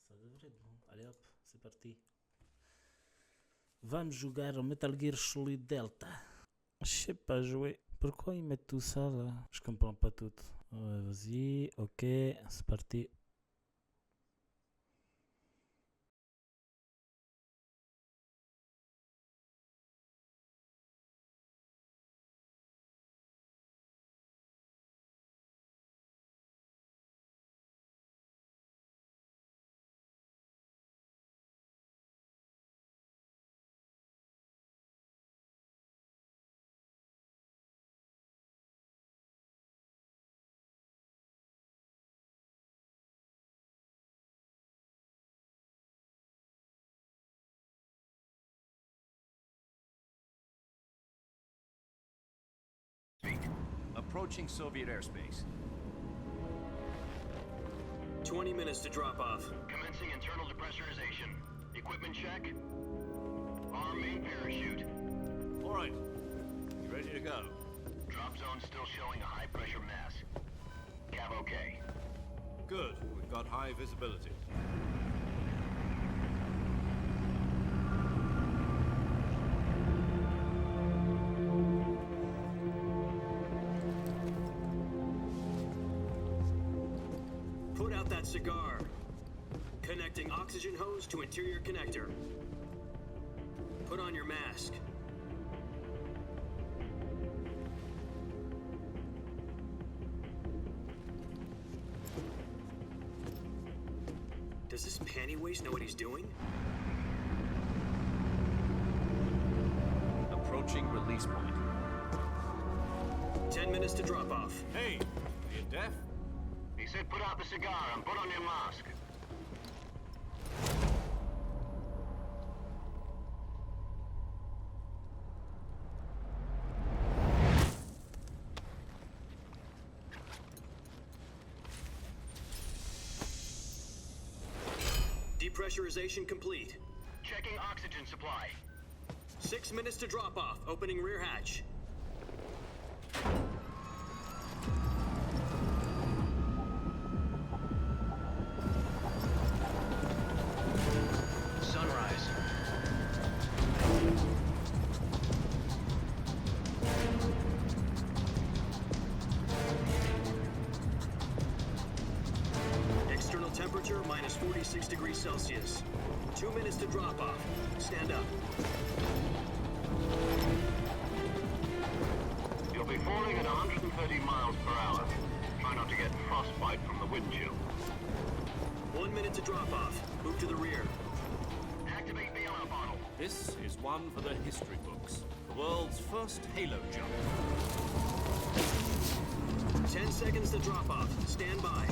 Ça devrait être bon. Allez hop, c'est parti. Vamos jogar au Metal Gear Solid Delta. Je sais pas jouer. Pourquoi ils mettent tout ça là? Je comprends pas tout. Ouais, vas-y, ok, c'est parti. Approaching Soviet airspace. 20 minutes to drop off. Commencing internal depressurization. Equipment check. Arm main parachute. All right. You ready to go? Drop zone still showing a high pressure mass. Cav okay. Good. We've got high visibility. Put out that cigar. Connecting oxygen hose to interior connector. Put on your mask. Does this panty waste know what he's doing? Approaching release point. 10 minutes to drop off. Hey, are you deaf? He said put out the cigar and put on your mask. Depressurization complete. Checking oxygen supply. 6 minutes to drop off. Opening rear hatch. Sunrise. External temperature minus 46 degrees Celsius. 2 minutes to drop off. Stand up. You'll be falling at 130 miles per hour. Try not to get frostbite from the wind chill. 1 minute to drop off. Move to the rear. Activate the air bottle. This is one for the history books. The world's first halo jump. 10 seconds to drop off. Stand by.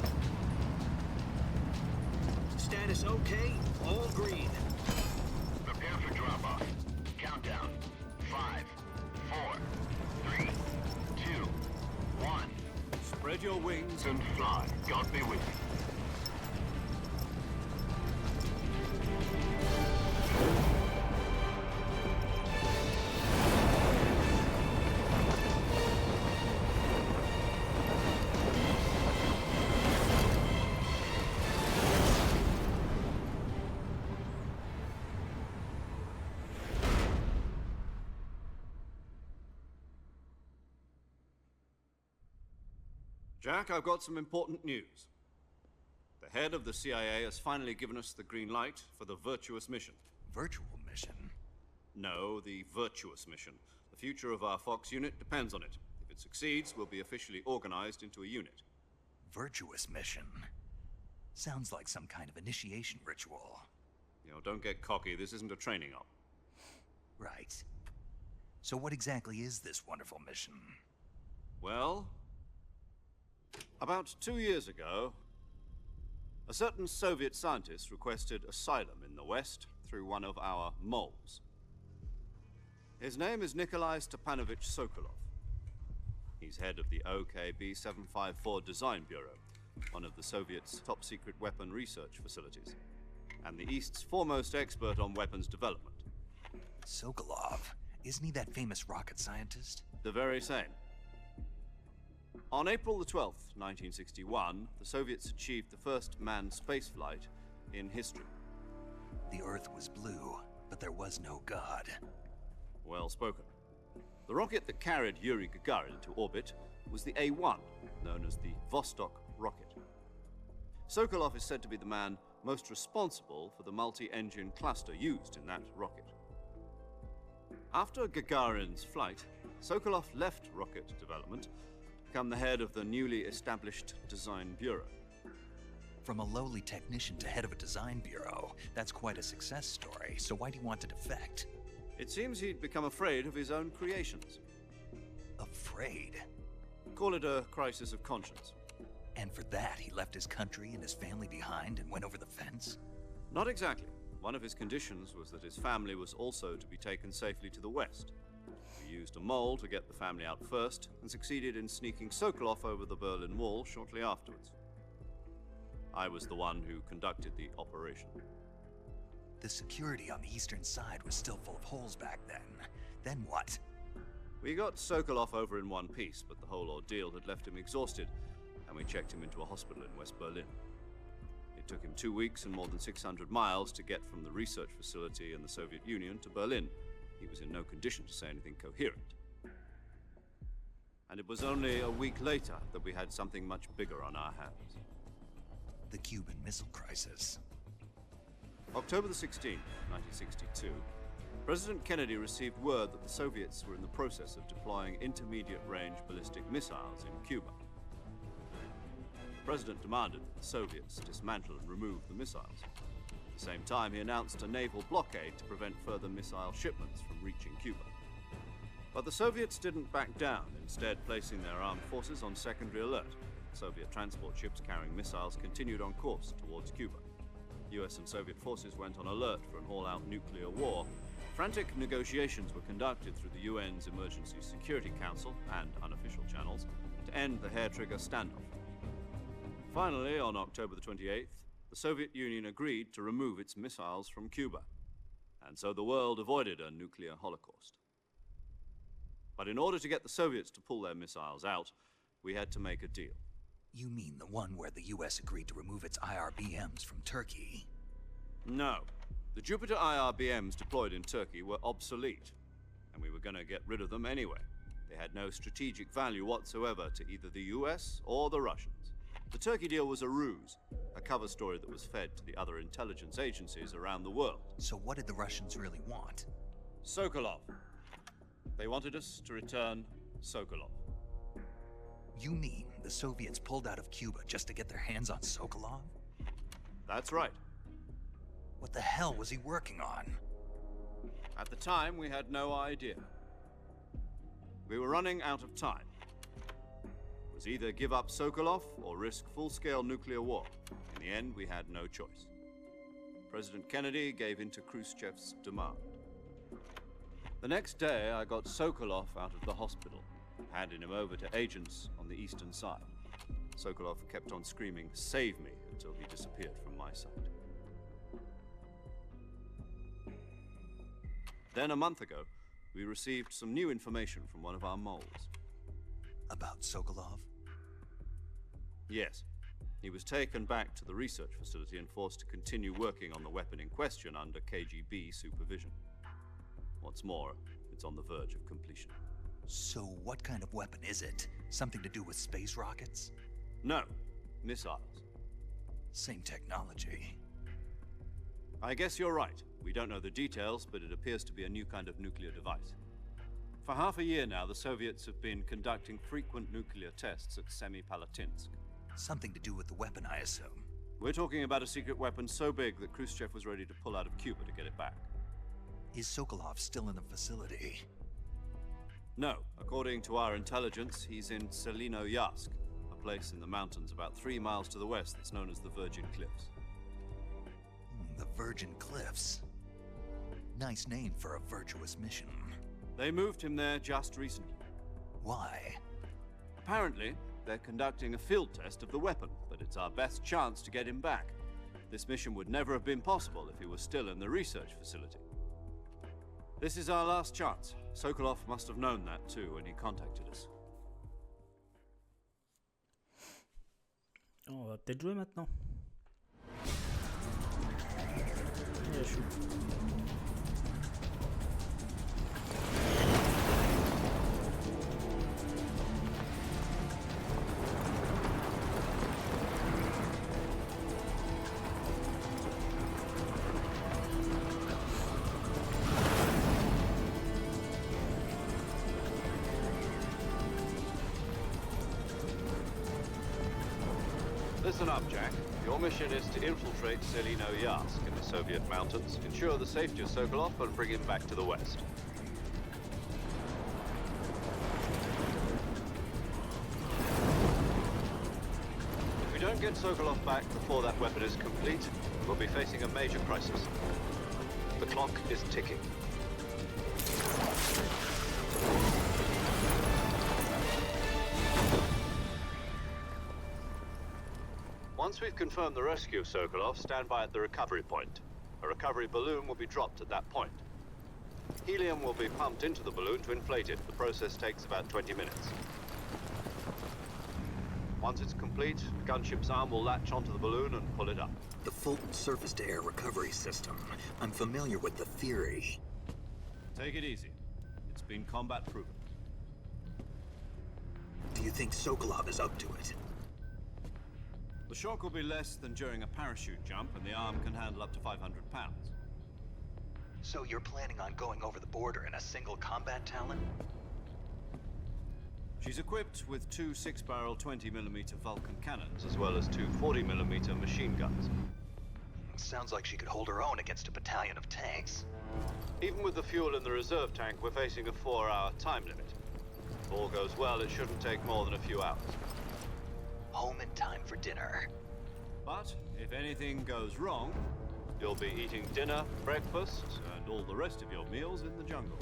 Status okay. All green. Prepare for drop-off. Countdown. 5, 4, 3, 2, 1. Spread your wings And fly. God be with you. Jack, I've got some important news. The head of the CIA has finally given us the green light for the virtuous mission. Virtual mission? No, the virtuous mission. The future of our Fox unit depends on it. If it succeeds, we'll be officially organized into a unit. Virtuous mission? Sounds like some kind of initiation ritual. You know, don't get cocky. This isn't a training op. Right. So what exactly is this wonderful mission? Well, about 2 years ago, a certain Soviet scientist requested asylum in the West through one of our moles. His name is Nikolai Stepanovich Sokolov. He's head of the OKB-754 Design Bureau, one of the Soviets' top-secret weapon research facilities, and the East's foremost expert on weapons development. Sokolov? Isn't he that famous rocket scientist? The very same. On April the 12th, 1961, the Soviets achieved the first manned spaceflight in history. The Earth was blue, but there was no God. Well spoken. The rocket that carried Yuri Gagarin into orbit was the A-1, known as the Vostok rocket. Sokolov is said to be the man most responsible for the multi-engine cluster used in that rocket. After Gagarin's flight, Sokolov left rocket development to become the head of the newly established Design Bureau. From a lowly technician to head of a design bureau, that's quite a success story, so why do you want to defect? It seems he'd become afraid of his own creations. Afraid? Call it a crisis of conscience. And for that, he left his country and his family behind and went over the fence? Not exactly. One of his conditions was that his family was also to be taken safely to the west. He used a mole to get the family out first and succeeded in sneaking Sokolov over the Berlin Wall shortly afterwards. I was the one who conducted the operation. The security on the eastern side was still full of holes back then. Then what? We got Sokolov over in one piece, but the whole ordeal had left him exhausted, and we checked him into a hospital in West Berlin. It took him 2 weeks and more than 600 miles to get from the research facility in the Soviet Union to Berlin. He was in no condition to say anything coherent. And it was only a week later that we had something much bigger on our hands. The Cuban Missile Crisis. October the 16th, 1962, President Kennedy received word that the Soviets were in the process of deploying intermediate-range ballistic missiles in Cuba. The President demanded that the Soviets dismantle and remove the missiles. At the same time, he announced a naval blockade to prevent further missile shipments from reaching Cuba. But the Soviets didn't back down, instead placing their armed forces on secondary alert. Soviet transport ships carrying missiles continued on course towards Cuba. US and Soviet forces went on alert for an all-out nuclear war. Frantic negotiations were conducted through the UN's Emergency Security Council and unofficial channels to end the hair-trigger standoff. Finally, on October the 28th, the Soviet Union agreed to remove its missiles from Cuba, and so the world avoided a nuclear holocaust. But in order to get the Soviets to pull their missiles out, we had to make a deal. You mean the one where the US agreed to remove its IRBMs from Turkey? No. The Jupiter IRBMs deployed in Turkey were obsolete, and we were going to get rid of them anyway. They had no strategic value whatsoever to either the US or the Russians. The Turkey deal was a ruse, a cover story that was fed to the other intelligence agencies around the world. So what did the Russians really want? Sokolov. They wanted us to return Sokolov. You mean the Soviets pulled out of Cuba just to get their hands on Sokolov? That's right. What the hell was he working on? At the time, we had no idea. We were running out of time. It was either give up Sokolov or risk full-scale nuclear war. In the end, we had no choice. President Kennedy gave in to Khrushchev's demand. The next day, I got Sokolov out of the hospital, handing him over to agents on the eastern side. Sokolov kept on screaming, "Save me," until he disappeared from my sight. Then a month ago, we received some new information from one of our moles. About Sokolov? Yes. He was taken back to the research facility and forced to continue working on the weapon in question under KGB supervision. What's more, it's on the verge of completion. So what kind of weapon is it? Something to do with space rockets? No, missiles. Same technology. I guess you're right. We don't know the details, but it appears to be a new kind of nuclear device. For half a year now, the Soviets have been conducting frequent nuclear tests at Semipalatinsk. Something to do with the weapon, I assume. We're talking about a secret weapon so big that Khrushchev was ready to pull out of Cuba to get it back. Is Sokolov still in the facility? No. According to our intelligence, he's in Selino-Yarsk, a place in the mountains about 3 miles to the west that's known as the Virgin Cliffs. The Virgin Cliffs. Nice name for a virtuous mission. They moved him there just recently. Why? Apparently, they're conducting a field test of the weapon, but it's our best chance to get him back. This mission would never have been possible if he was still in the research facility. This is our last chance. Sokolov must have known that too when he contacted us. On va peut-être jouer maintenant. parachute. Listen up, Jack. Your mission is to infiltrate Selino Yask in the Soviet mountains, ensure the safety of Sokolov, and bring him back to the West. If we don't get Sokolov back before that weapon is complete, we'll be facing a major crisis. The clock is ticking. Once we've confirmed the rescue of Sokolov, stand by at the recovery point. A recovery balloon will be dropped at that point. Helium will be pumped into the balloon to inflate it. The process takes about 20 minutes. Once it's complete, the gunship's arm will latch onto the balloon and pull it up. The Fulton surface-to-air recovery system. I'm familiar with the theory. Take it easy. It's been combat proven. Do you think Sokolov is up to it? The shock will be less than during a parachute jump, and the arm can handle up to 500 pounds. So you're planning on going over the border in a single combat Talon? She's equipped with two 6-barrel 20mm Vulcan cannons, as well as two 40mm machine guns. Sounds like she could hold her own against a battalion of tanks. Even with the fuel in the reserve tank, we're facing a 4-hour time limit. If all goes well, it shouldn't take more than a few hours. Home in time for dinner. But if anything goes wrong, you'll be eating dinner, breakfast, and all the rest of your meals in the jungle.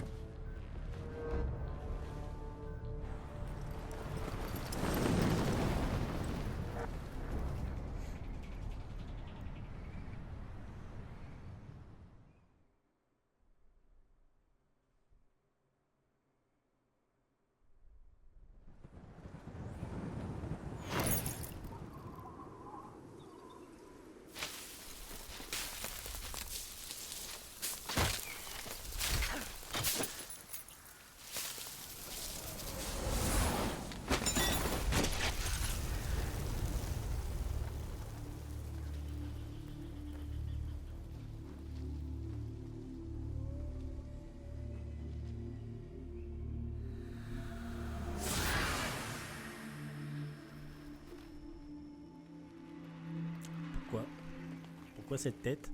Pourquoi cette tête?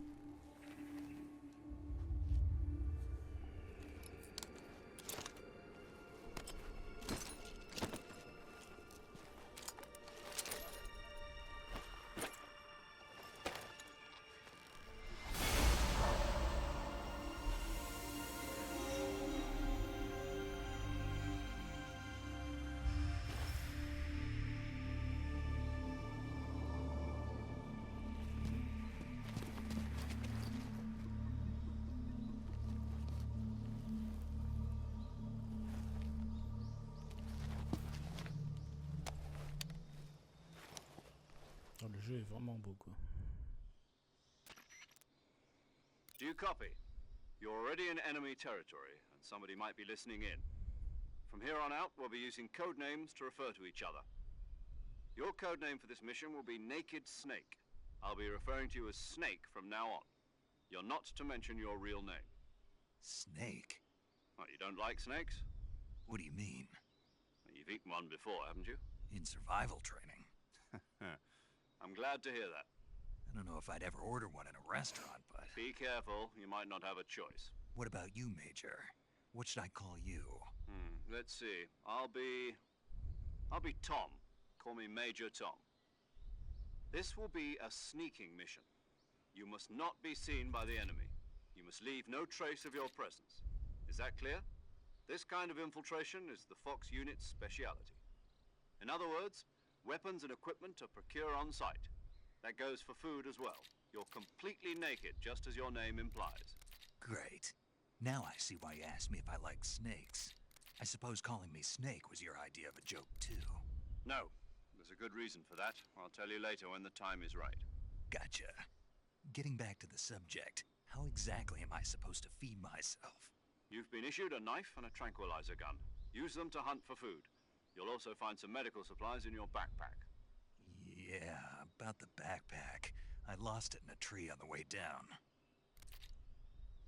Oh, le jeu est vraiment beau, quoi. Do you copy? You're already in enemy territory, and somebody might be listening in. From here on out, we'll be using code names to refer to each other. Your code name for this mission will be Naked Snake. I'll be referring to you as Snake from now on. You're not to mention your real name. Snake? What, you don't like snakes? What do you mean? You've eaten one before, haven't you? In survival training. I'm glad to hear that. I don't know if I'd ever order one in a restaurant, but... Be careful, you might not have a choice. What about you, Major? What should I call you? Let's see. I'll be Tom. Call me Major Tom. This will be a sneaking mission. You must not be seen by the enemy. You must leave no trace of your presence. Is that clear? This kind of infiltration is the Fox unit's speciality. In other words, weapons and equipment are procured on site. That goes for food as well. You're completely naked, just as your name implies. Great. Now I see why you asked me if I like snakes. I suppose calling me Snake was your idea of a joke, too. No. There's a good reason for that. I'll tell you later when the time is right. Gotcha. Getting back to the subject, How exactly am I supposed to feed myself? You've been issued a knife and a tranquilizer gun. Use them to hunt for food. You'll also find some medical supplies in your backpack. Yeah, about the backpack. I lost it in a tree on the way down.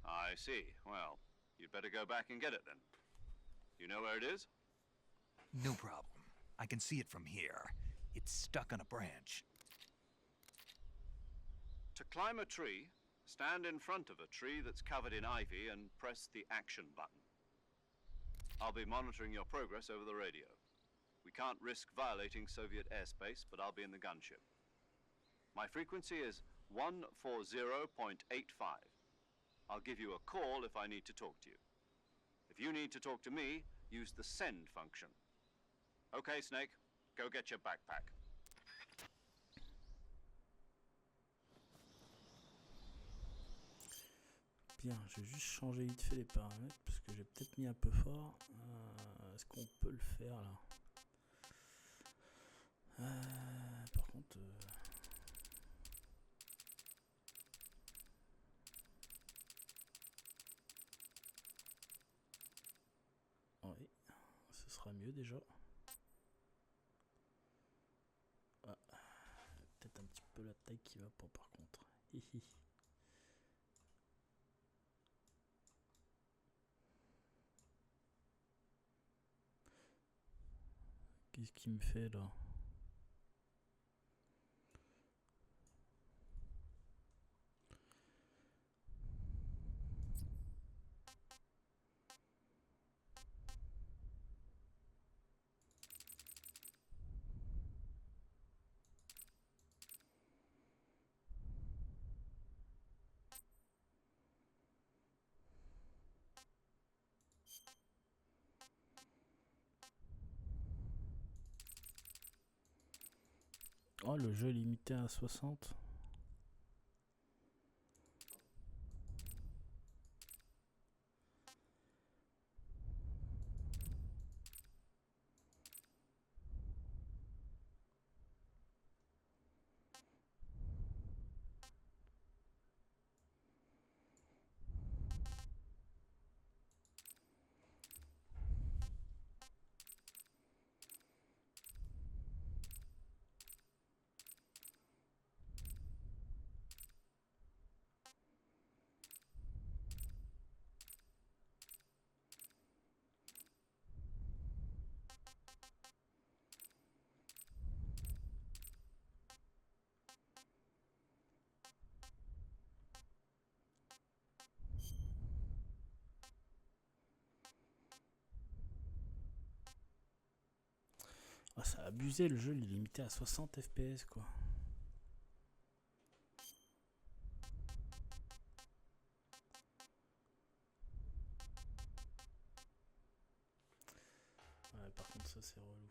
I see. Well, you'd better go back and get it then. You know where it is? No problem. I can see it from here. It's stuck on a branch. To climb a tree, stand in front of a tree that's covered in ivy and press the action button. I'll be monitoring your progress over the radio. We can't risk violating Soviet airspace, but I'll be in the gunship. My frequency is 140.85. I'll give you a call if I need to talk to you. If you need to talk to me, use the send function. Okay, Snake, go get your backpack. Bien, je vais juste changer vite fait les paramètres parce que j'ai peut-être mis un peu fort. Est-ce qu'on peut le faire là? Par contre... Oui, ce sera mieux déjà. Ah, peut-être un petit peu la taille qui va pas par contre. Hihi. Qu'est-ce qu'il me fait là? Oh, le jeu est limité à 60. Oh, ça a abusé, le jeu il est limité à 60 FPS quoi. Ouais, par contre ça c'est relou.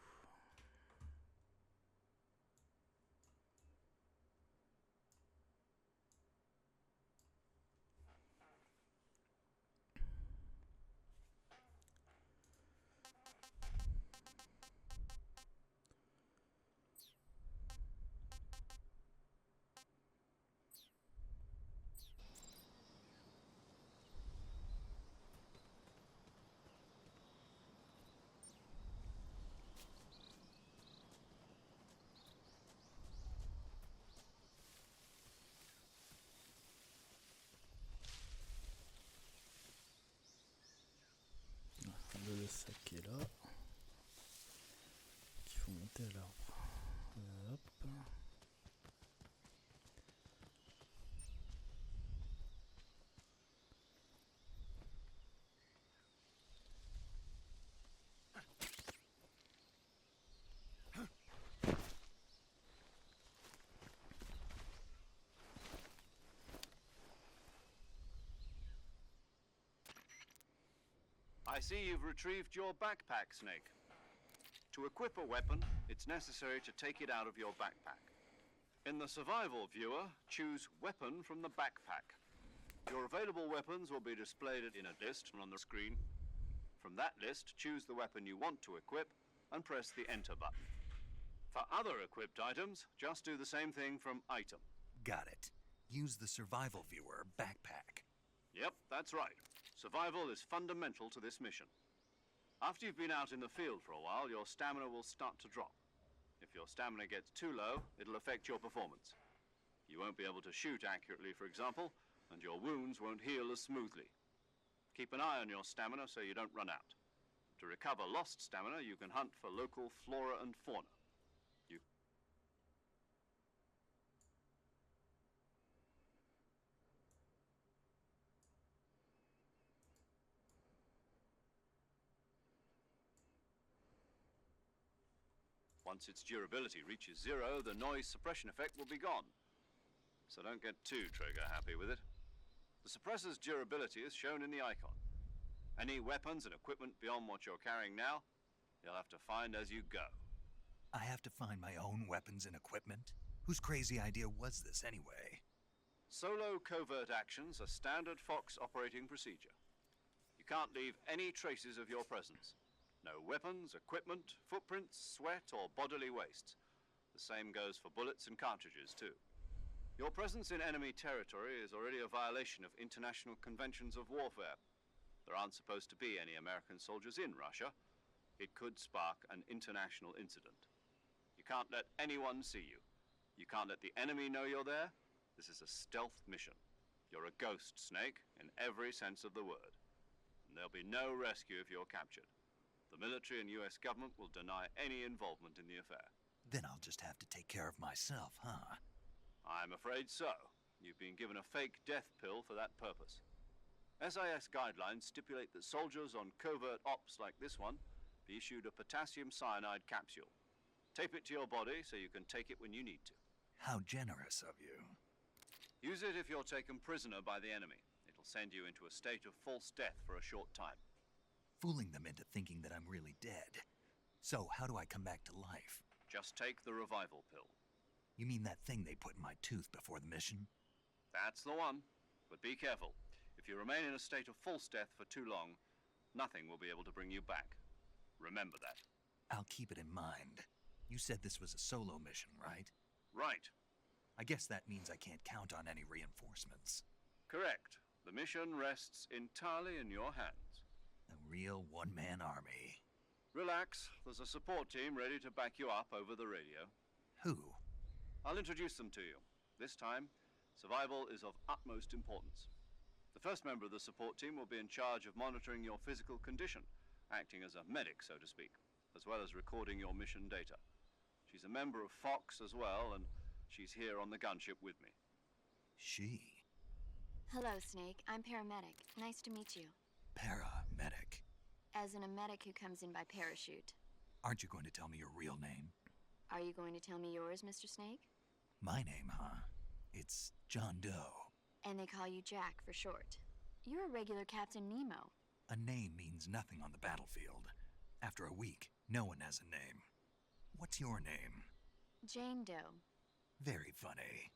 Le sac est là. Qu'il faut monter à l'arbre. Hop. I see you've retrieved your backpack, Snake. To equip a weapon, it's necessary to take it out of your backpack. In the survival viewer, choose Weapon from the backpack. Your available weapons will be displayed in a list on the screen. From that list, choose the weapon you want to equip and press the Enter button. For other equipped items, just do the same thing from Item. Got it. Use the survival viewer backpack. Yep, that's right. Survival is fundamental to this mission. After you've been out in the field for a while, your stamina will start to drop. If your stamina gets too low, it'll affect your performance. You won't be able to shoot accurately, for example, and your wounds won't heal as smoothly. Keep an eye on your stamina so you don't run out. To recover lost stamina, you can hunt for local flora and fauna. Once its durability reaches 0, the noise suppression effect will be gone. So don't get too trigger happy with it. The suppressor's durability is shown in the icon. Any weapons and equipment beyond what you're carrying now, you'll have to find as you go. I have to find my own weapons and equipment? Whose crazy idea was this anyway? Solo covert actions are standard Fox operating procedure. You can't leave any traces of your presence. No weapons, equipment, footprints, sweat, or bodily waste. The same goes for bullets and cartridges, too. Your presence in enemy territory is already a violation of international conventions of warfare. There aren't supposed to be any American soldiers in Russia. It could spark an international incident. You can't let anyone see you. You can't let the enemy know you're there. This is a stealth mission. You're a ghost, Snake, in every sense of the word. And there'll be no rescue if you're captured. The military and US government will deny any involvement in the affair. Then I'll just have to take care of myself, huh? I'm afraid so. You've been given a fake death pill for that purpose. SIS guidelines stipulate that soldiers on covert ops like this one be issued a potassium cyanide capsule. Tape it to your body so you can take it when you need to. How generous of you. Use it if you're taken prisoner by the enemy. It'll send you into a state of false death for a short time. Fooling them into thinking that I'm really dead. So, how do I come back to life? Just take the revival pill. You mean that thing they put in my tooth before the mission? That's the one. But be careful. If you remain in a state of false death for too long, nothing will be able to bring you back. Remember that. I'll keep it in mind. You said this was a solo mission, right? Right. I guess that means I can't count on any reinforcements. Correct. The mission rests entirely in your hands. A real one-man army. Relax. There's a support team ready to back you up over the radio. Who? I'll introduce them to you. This time, survival is of utmost importance. The first member of the support team will be in charge of monitoring your physical condition, acting as a medic, so to speak, as well as recording your mission data. She's a member of Fox as well, and she's here on the gunship with me. She? Hello, Snake. I'm paramedic. Nice to meet you. Paramedic. As in a medic who comes in by parachute. Aren't you going to tell me your real name? Are you going to tell me yours, Mr. Snake? My name, huh? It's John Doe. And they call you Jack for short. You're a regular Captain Nemo. A name means nothing on the battlefield. After a week, no one has a name. What's your name? Jane Doe. Very funny.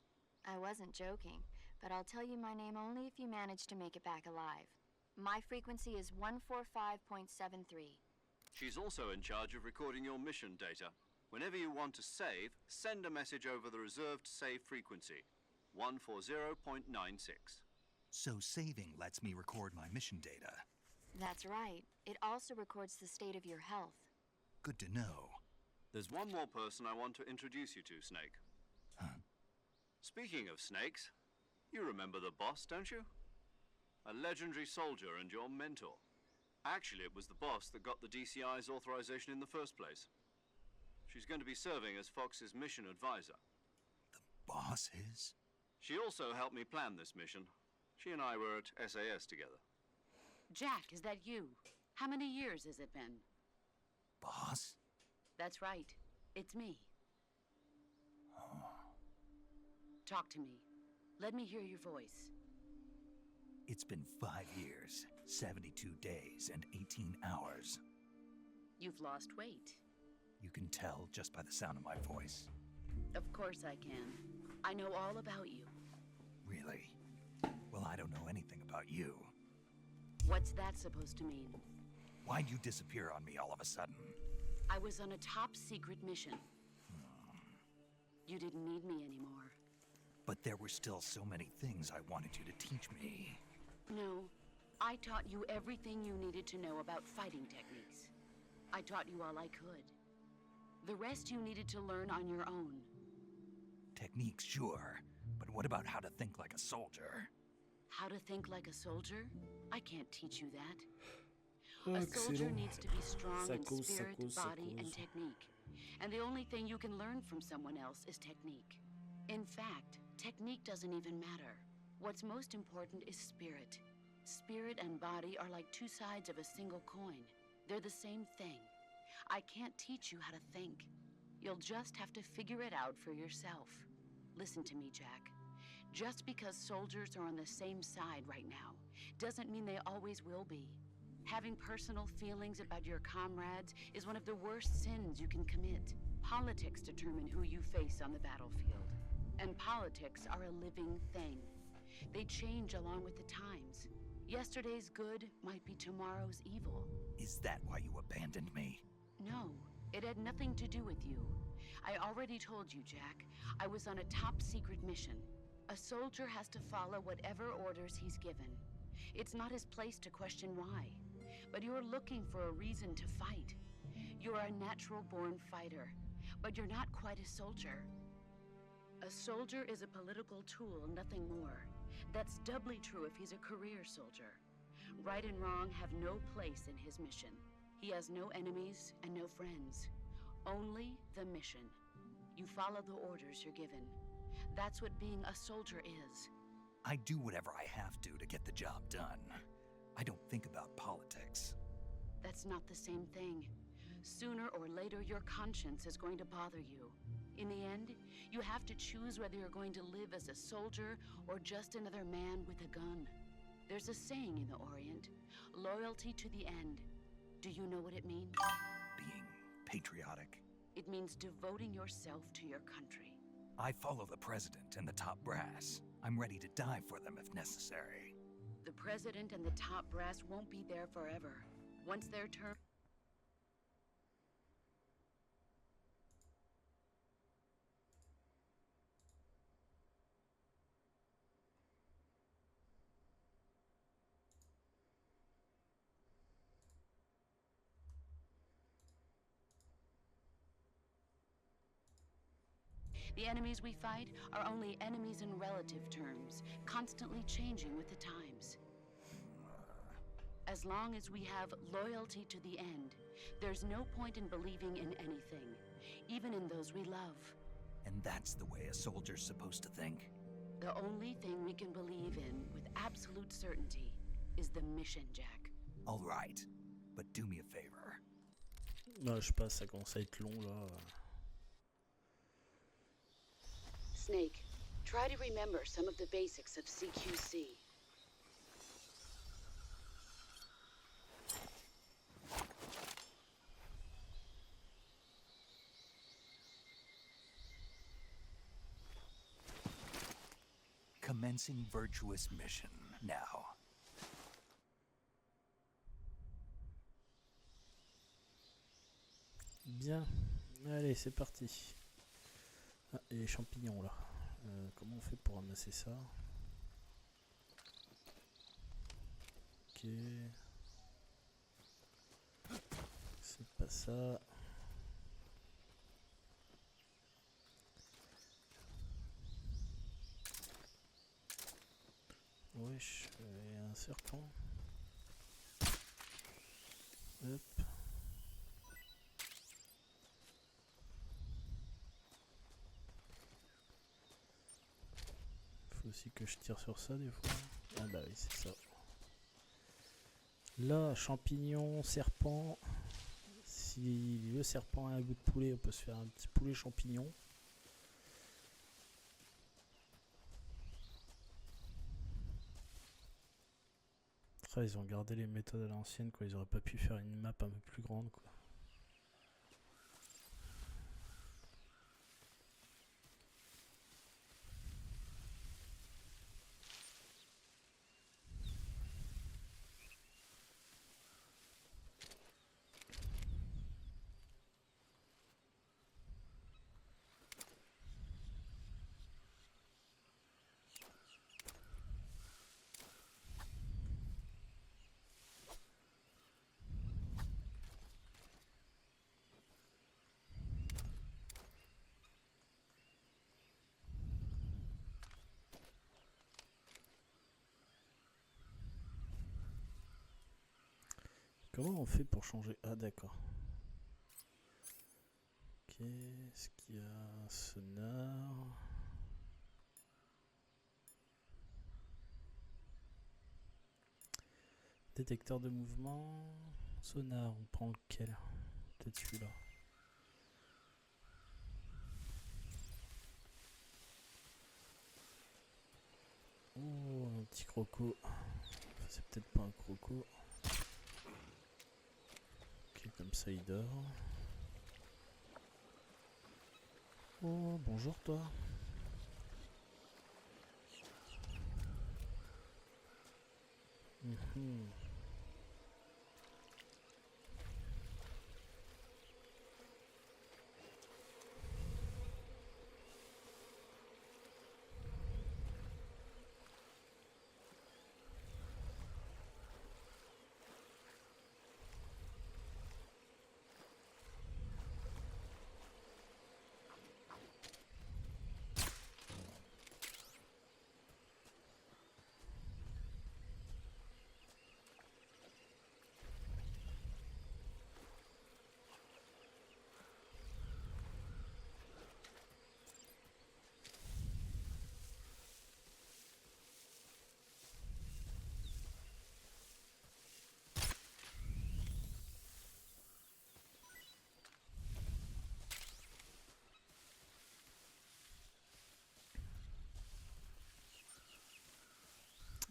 I wasn't joking, but I'll tell you my name only if you manage to make it back alive. My frequency is 145.73. She's also in charge of recording your mission data. Whenever you want to save, send a message over the reserved save frequency, 140.96. So saving lets me record my mission data. That's right. It also records the state of your health. Good to know. There's one more person I want to introduce you to, Snake. Huh? Speaking of snakes, you remember the boss, don't you? A legendary soldier and your mentor. Actually, it was the boss that got the DCI's authorization in the first place. She's going to be serving as Fox's mission advisor. The boss is? She also helped me plan this mission. She and I were at SAS together. Jack, is that you? How many years has it been? Boss? That's right. It's me. Talk to me. Let me hear your voice. It's been 5 years, 72 days, and 18 hours. You've lost weight. You can tell just by the sound of my voice. Of course I can. I know all about you. Really? Well, I don't know anything about you. What's that supposed to mean? Why'd you disappear on me all of a sudden? I was on a top secret mission. You didn't need me anymore. But there were still so many things I wanted you to teach me. No, I taught you everything you needed to know about fighting techniques. I taught you all I could. The rest you needed to learn on your own. Techniques, sure. But what about how to think like a soldier? How to think like a soldier? I can't teach you that. A soldier Excellent. needs to be strong in S'accuse, spirit, s'accuse, body, and s'accuse. technique. And the only thing you can learn from someone else is technique. In fact, technique doesn't even matter. What's most important is spirit. Spirit and body are like two sides of a single coin. They're the same thing. I can't teach you how to think. You'll just have to figure it out for yourself. Listen to me, Jack. Just because soldiers are on the same side right now doesn't mean they always will be. Having personal feelings about your comrades is one of the worst sins you can commit. Politics determine who you face on the battlefield. And politics are a living thing. They change along with the times. Yesterday's good might be tomorrow's evil. Is that why you abandoned me? No, it had nothing to do with you. I already told you, Jack. I was on a top-secret mission. A soldier has to follow whatever orders he's given. It's not his place to question why. But you're looking for a reason to fight. You're a natural-born fighter, but you're not quite a soldier. A soldier is a political tool, nothing more. That's doubly true if he's a career soldier. Right and wrong have no place in his mission. He has no enemies and no friends. Only the mission. You follow the orders you're given. That's what being a soldier is. I do whatever I have to get the job done. I don't think about politics. That's not the same thing. Sooner or later, your conscience is going to bother you. In the end, you have to choose whether you're going to live as a soldier or just another man with a gun. There's a saying in the Orient, loyalty to the end. Do you know what it means? Being patriotic. It means devoting yourself to your country. I follow the president and the top brass. I'm ready to die for them if necessary. The president and the top brass won't be there forever. Once their term... The enemies we fight are only enemies in relative terms, constantly changing with the times. As long as we have loyalty to the end, there's no point in believing in anything, even in those we love. And that's the way a soldier's supposed to think. The only thing we can believe in with absolute certainty is the mission, Jack. All right, but do me a favor. Non, je sais pas, ça commence à être long là. Snake, try to remember some of the basics of CQC. Commencing virtuous mission now. Bien, allez, c'est parti. Ah, et les champignons là. Comment on fait pour ramasser ça? Ok. C'est pas ça. Wesh, il y a un serpent. Hop. Faut aussi que je tire sur ça des fois. Ah bah oui, c'est ça. Là, champignon, serpent. Si le serpent a un goût de poulet, on peut se faire un petit poulet champignon. Après, ils ont gardé les méthodes à l'ancienne, quoi. Ils auraient pas pu faire une map un peu plus grande, quoi. Comment on fait pour changer? Ah d'accord. Qu'est-ce qu'il y a? Sonar. Détecteur de mouvement. Sonar, on prend lequel? Peut-être celui-là. Oh, un petit croco. Enfin, c'est peut-être pas un croco. Ok, comme ça il dort. Oh, bonjour toi. Mhm.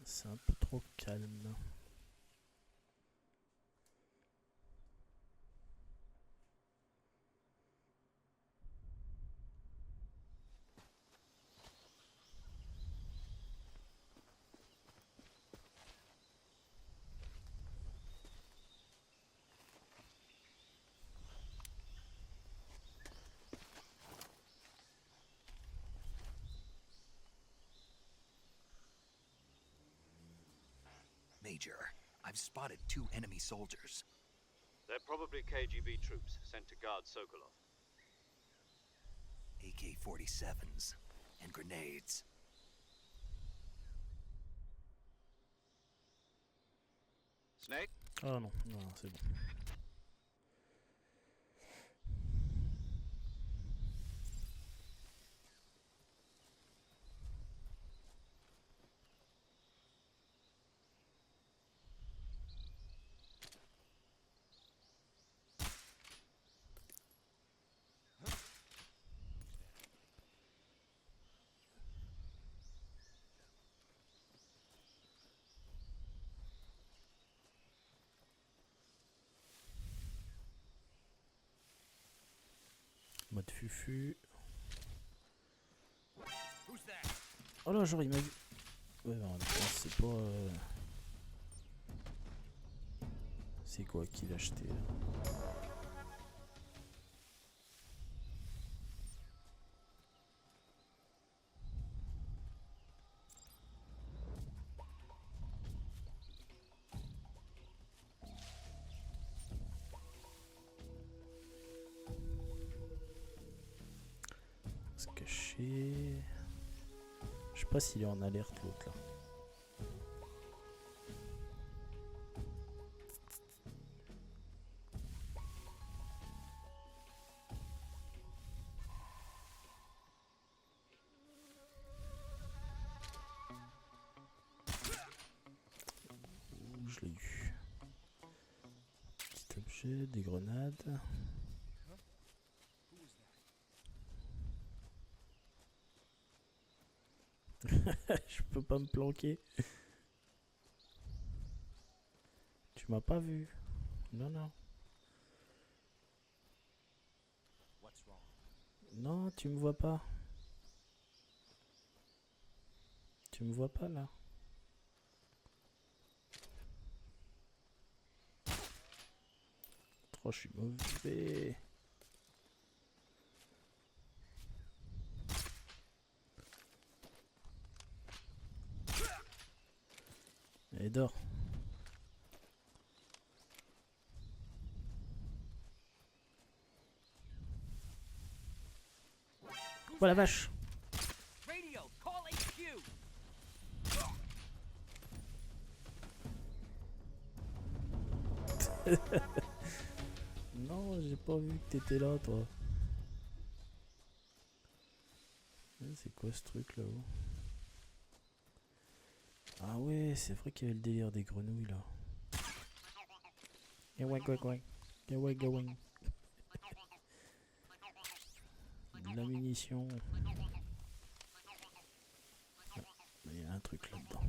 C'est un peu trop calme. Major, I've spotted 2 enemy soldiers. They're probably KGB troops sent to guard Sokolov. AK-47s and grenades. Snake? Ah non, non, c'est bon. Mode fufu. Oh là, genre il m'a vu. Ouais, en même temps, c'est pas. C'est quoi qu'il a acheté là? Se cacher. Je sais pas s'il est en alerte l'autre là. Ouh, je l'ai eu. Petit objet, des grenades. Je peux pas me planquer. Tu m'as pas vu. Non, non. Non, tu me vois pas. Tu me vois pas là. Oh, je suis mauvais. Allez, dors. Oh la vache. Non, j'ai pas vu que t'étais là, toi. C'est quoi ce truc là-haut? Ah ouais, c'est vrai qu'il y avait le délire des grenouilles là. De la munition. Il y a un truc là-dedans.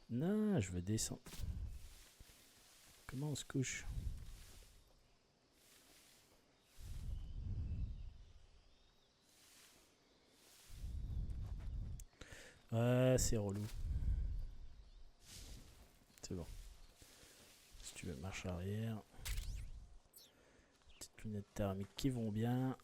Non, je veux descendre. Comment on se couche? Ouais, c'est relou. C'est bon. Si tu veux marche arrière. Petites lunettes thermiques qui vont bien.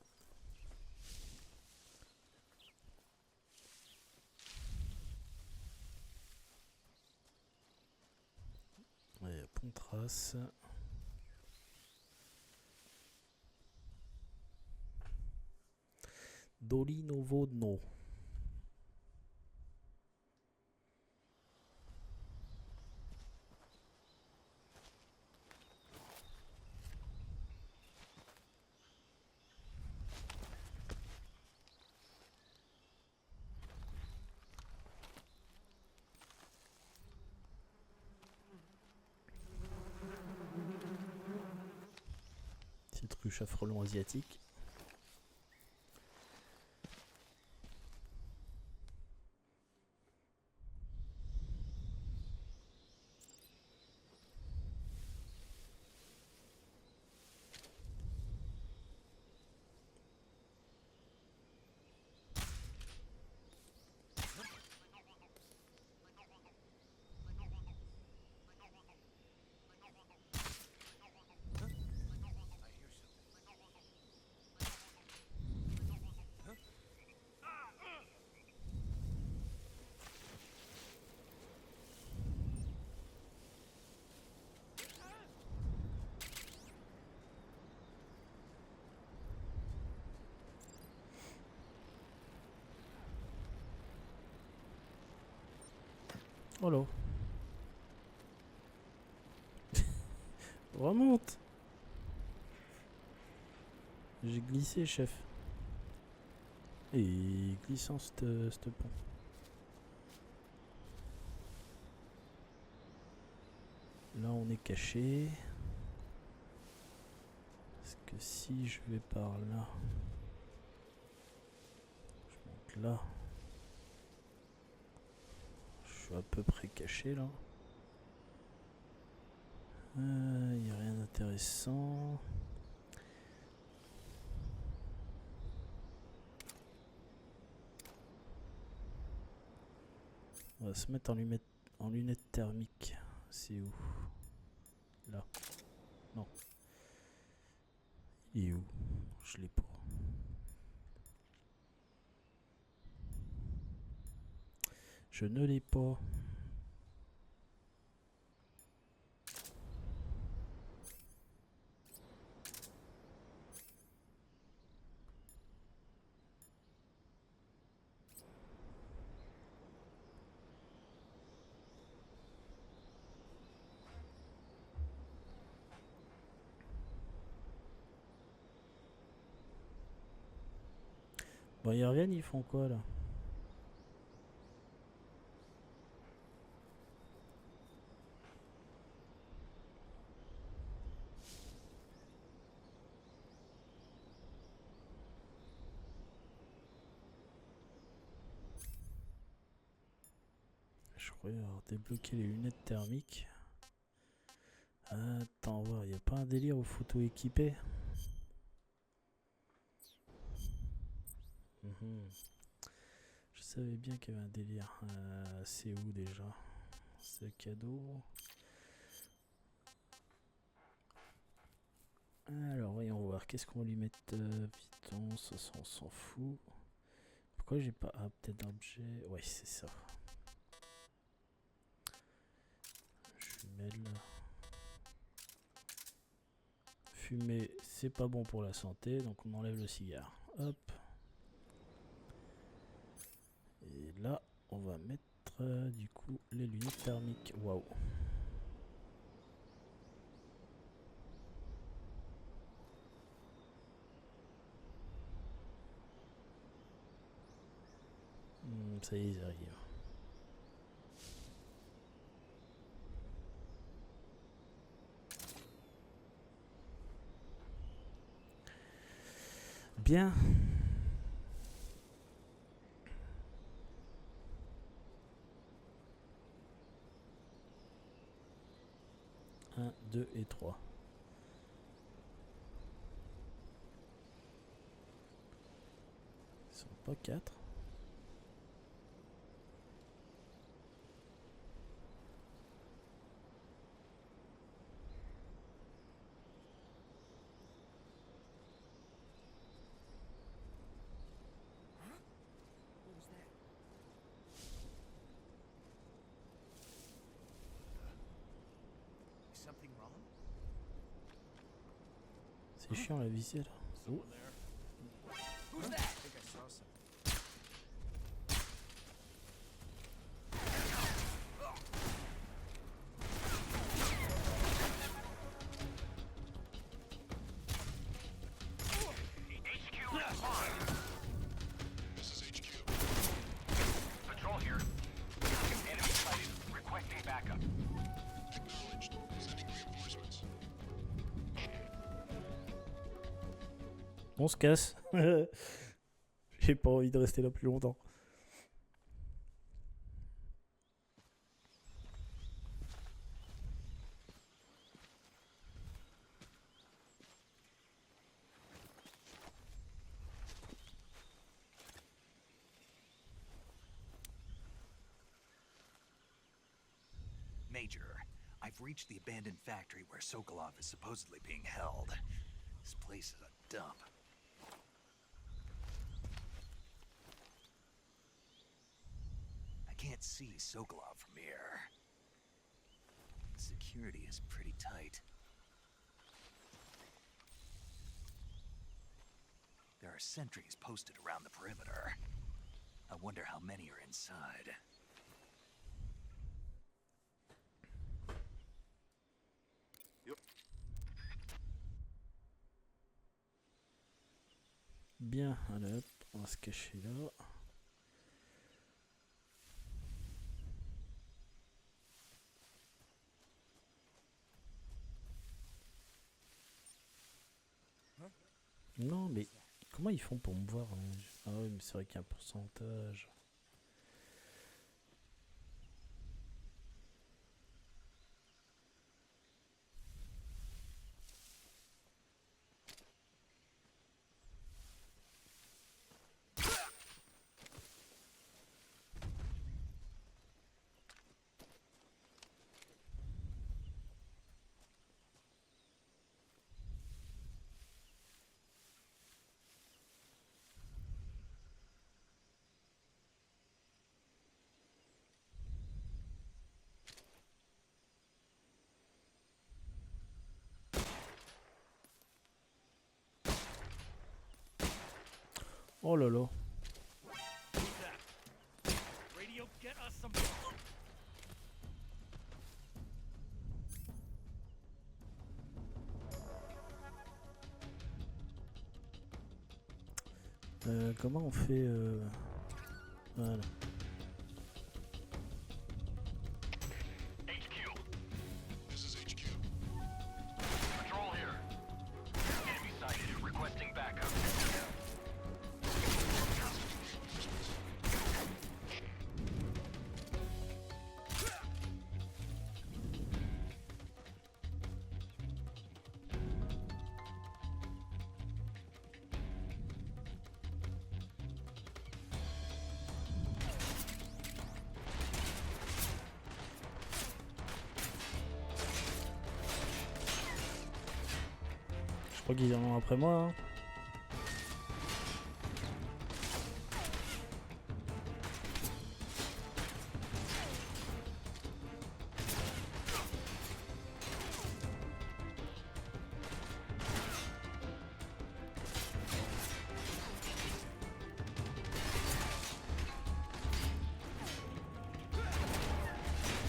Ouais, pont trace. Dolino Vodno. Petite ruche à frelons asiatique. Oh remonte. J'ai glissé, chef. Et glissant ce pont. Là on est caché. Est-ce que si je vais par là, je monte là. Je suis à peu près caché là. Il n'y a rien d'intéressant. On va se mettre en lunettes thermiques. C'est où? Là. Non. Il est où? Je l'ai pas. Je ne l'ai pas. Bon, ils reviennent, ils font quoi là? Je croyais avoir débloqué les lunettes thermiques. Attends, voir, y a pas un délire aux photos équipées? Je savais bien qu'il y avait un délire. C'est où déjà? C'est cadeau. Alors voyons voir, qu'est-ce qu'on va lui mettre? Piton, ça on s'en fout. Pourquoi j'ai pas... Ah, peut-être objet. Ouais, c'est ça. Jumelle. Fumer, c'est pas bon pour la santé, donc on enlève le cigare. Hop. Et là, on va mettre du coup les lunettes thermiques. Waouh. Ça y est, ils arrivent. Bien. 1, 2 et 3. Ils sont pas 4. C'est chiant la visée là. Oh. Patrol here. Enemy sighted. Requesting backup. Acknowledged. Sending reinforcements. On se casse. J'ai pas envie de rester là plus longtemps. Major, I've reached the abandoned factory where Sokolov is supposedly being held. This place is a dump. I can't see Sokolov from here. Security is pretty tight. There are sentries posted around the perimeter. I wonder how many are inside. Bien, allez hop, on va se cacher là. Non mais comment ils font pour me voir hein? Ah oui mais c'est vrai qu'il y a un pourcentage. Oh là là. Comment on fait voilà. HQ. This is HQ. Patrol here. Enemy sighted. Requesting backup. Je crois qu'ils en ont après moi. Hein.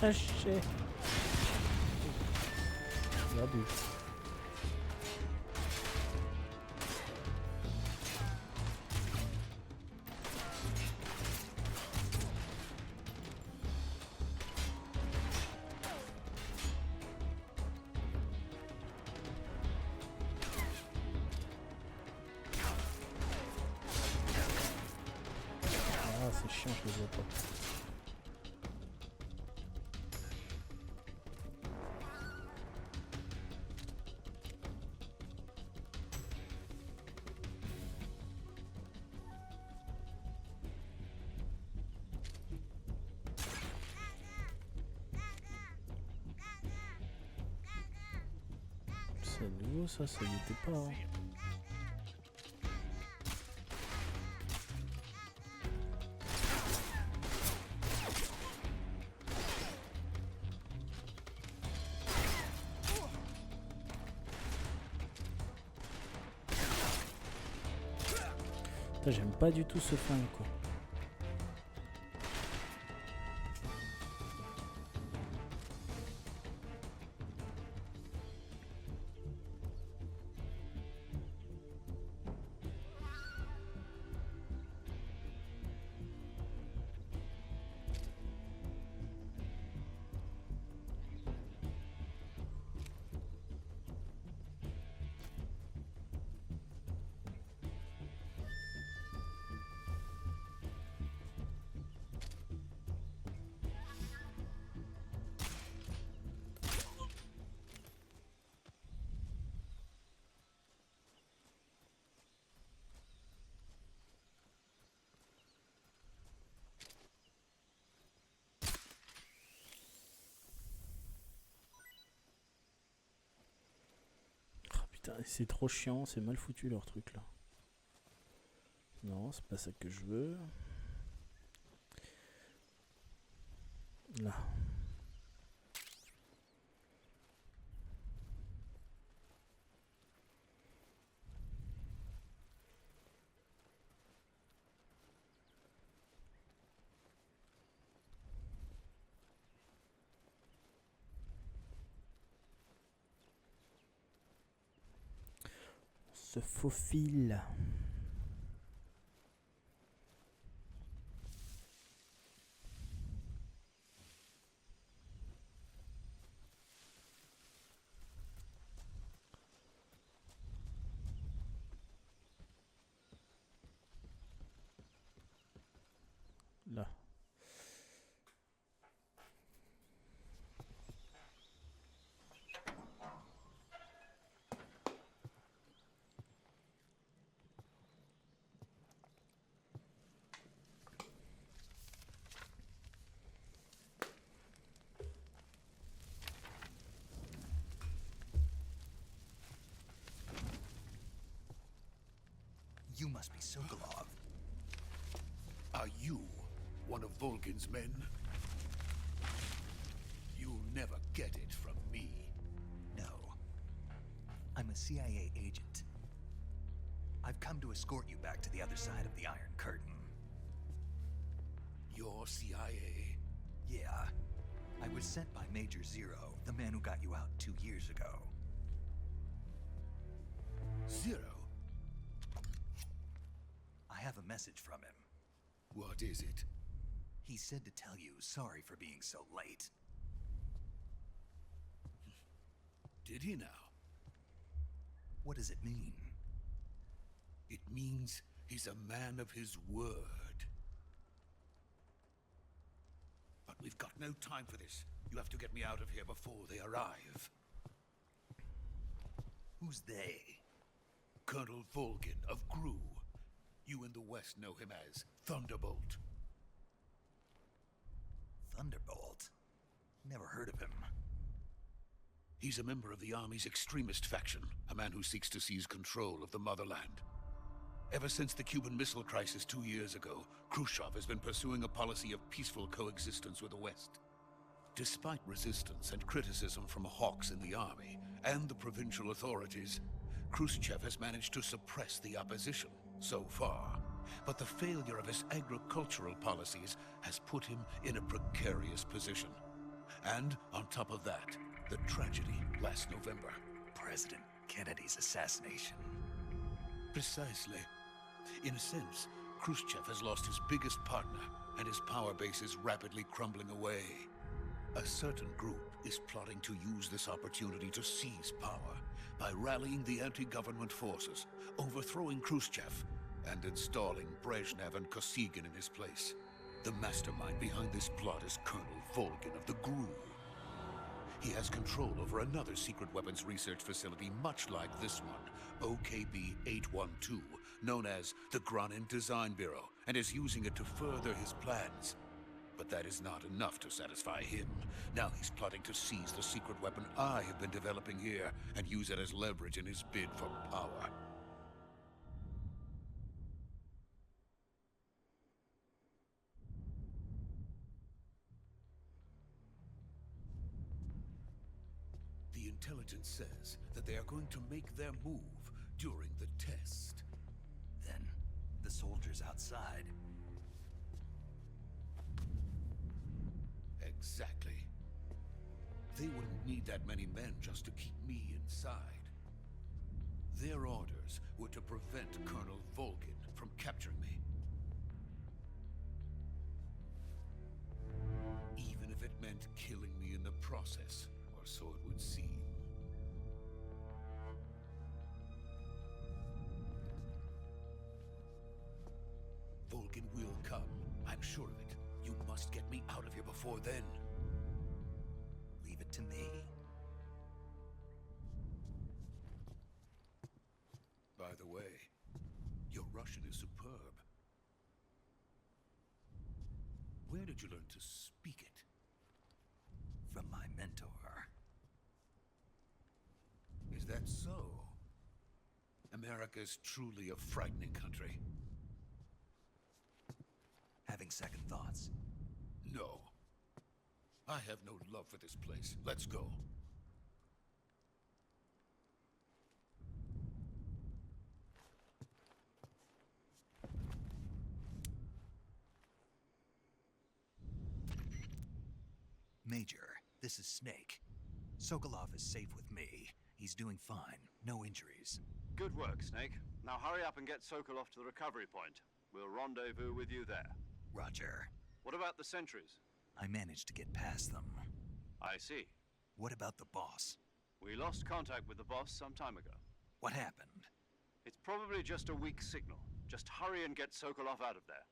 Ah shit. J'abuse. chiant, je le vois pas. C'est nouveau ça y était pas. Hein. Putain, j'aime pas du tout ce flingue quoi. Putain, c'est trop chiant, c'est mal foutu leur truc là. Non, c'est pas ça que je veux. Là. Se faufile. Là. You must be Sokolov. Are you one of Volgin's men? You'll never get it from me. No. I'm a CIA agent. I've come to escort you back to the other side of the Iron Curtain. You're CIA? Yeah. I was sent by Major Zero, the man who got you out 2 years ago. Zero? I have a message from him. What is it? He said to tell you sorry for being so late. Did he now? What does it mean? It means he's a man of his word. But we've got no time for this. You have to get me out of here before they arrive. Who's they? Colonel Volgin of Gru. You in the West know him as Thunderbolt. Thunderbolt? Never heard of him. He's a member of the Army's extremist faction, a man who seeks to seize control of the motherland. Ever since the Cuban Missile Crisis 2 years ago, Khrushchev has been pursuing a policy of peaceful coexistence with the West. Despite resistance and criticism from hawks in the army and the provincial authorities, Khrushchev has managed to suppress the opposition so far. But the failure of his agricultural policies has put him in a precarious position. And on top of that, the tragedy last November. President Kennedy's assassination. Precisely. In a sense, Khrushchev has lost his biggest partner, and his power base is rapidly crumbling away. A certain group is plotting to use this opportunity to seize power by rallying the anti-government forces, overthrowing Khrushchev, and installing Brezhnev and Kosygin in his place. The mastermind behind this plot is Colonel Volgin of the Gru. He has control over another secret weapons research facility much like this one, OKB-812, known as the Granin Design Bureau, and is using it to further his plans. But that is not enough to satisfy him. Now he's plotting to seize the secret weapon I have been developing here and use it as leverage in his bid for power. The intelligence says that they are going to make their move during the test. Then, the soldiers outside. Exactly. They wouldn't need that many men just to keep me inside. Their orders were to prevent Colonel Volgin from capturing me. Even if it meant killing me in the process, or so it would seem. Volgin will come, I'm sure of it. You must get me out of here before then. Leave it to me. By the way, your Russian is superb. Where did you learn to speak it? From my mentor. Is that so? America is truly a frightening country. Having second thoughts? No. I have no love for this place. Let's go. Major, this is Snake. Sokolov is safe with me. He's doing fine. No injuries. Good work, Snake. Now hurry up and get Sokolov to the recovery point. We'll rendezvous with you there. Roger. What about the sentries? I managed to get past them. I see. What about the boss? We lost contact with the boss some time ago. What happened? It's probably just a weak signal. Just hurry and get Sokolov out of there.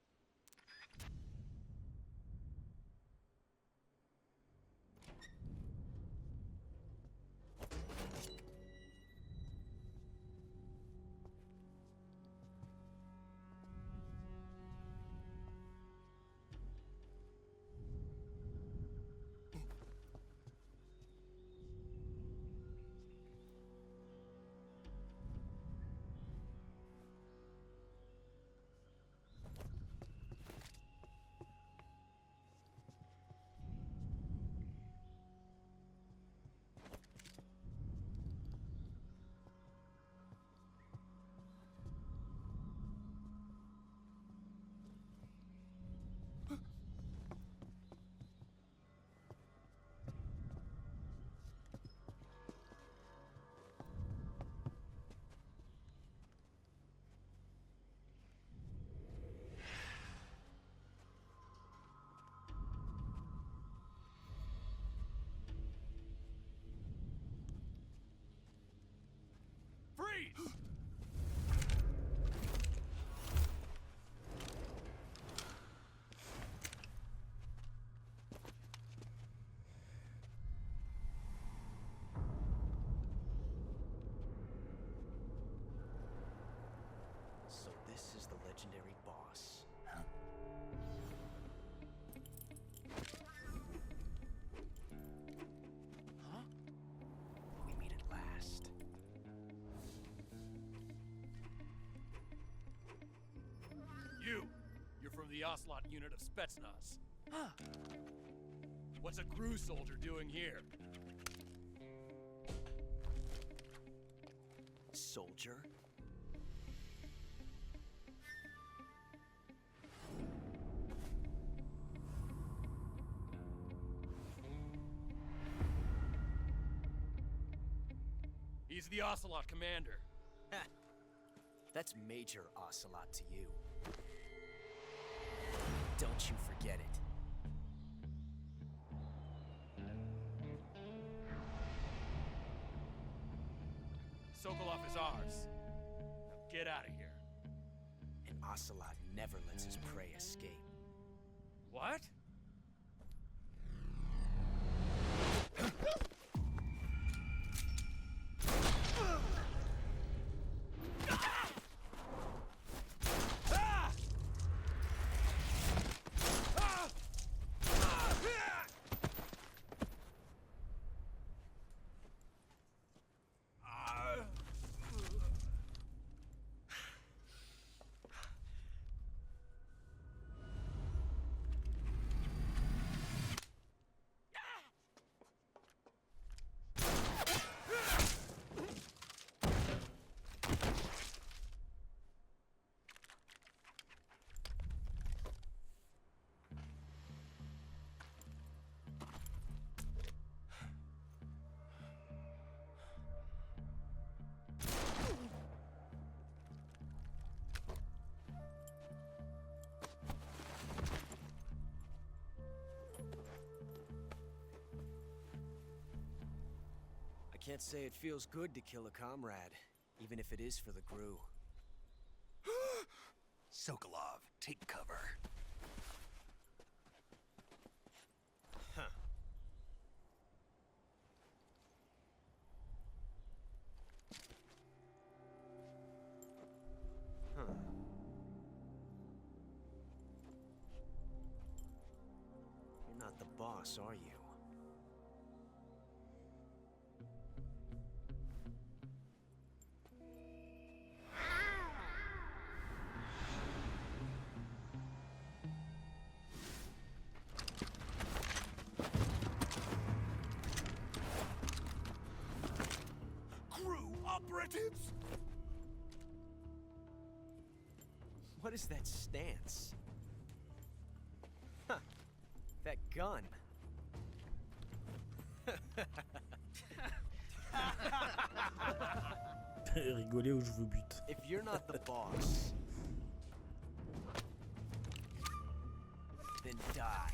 Freeze! So this is the legendary boss. Huh? Huh? We meet at last. You're from the Ocelot unit of Spetsnaz. Huh. What's a crew soldier doing here? Soldier? He's the Ocelot commander. Ha! That's Major Ocelot to you. Don't you forget it. Sokolov is ours. Now get out of here. And Ocelot never lets his prey escape. What? I can't say it feels good to kill a comrade, even if it is for the crew. Sokolov, take cover. Huh. Huh. You're not the boss, are you? Operatives? What is that stance? Huh. That gun. Rigolez ou je vous bute. If you're not the boss, then die.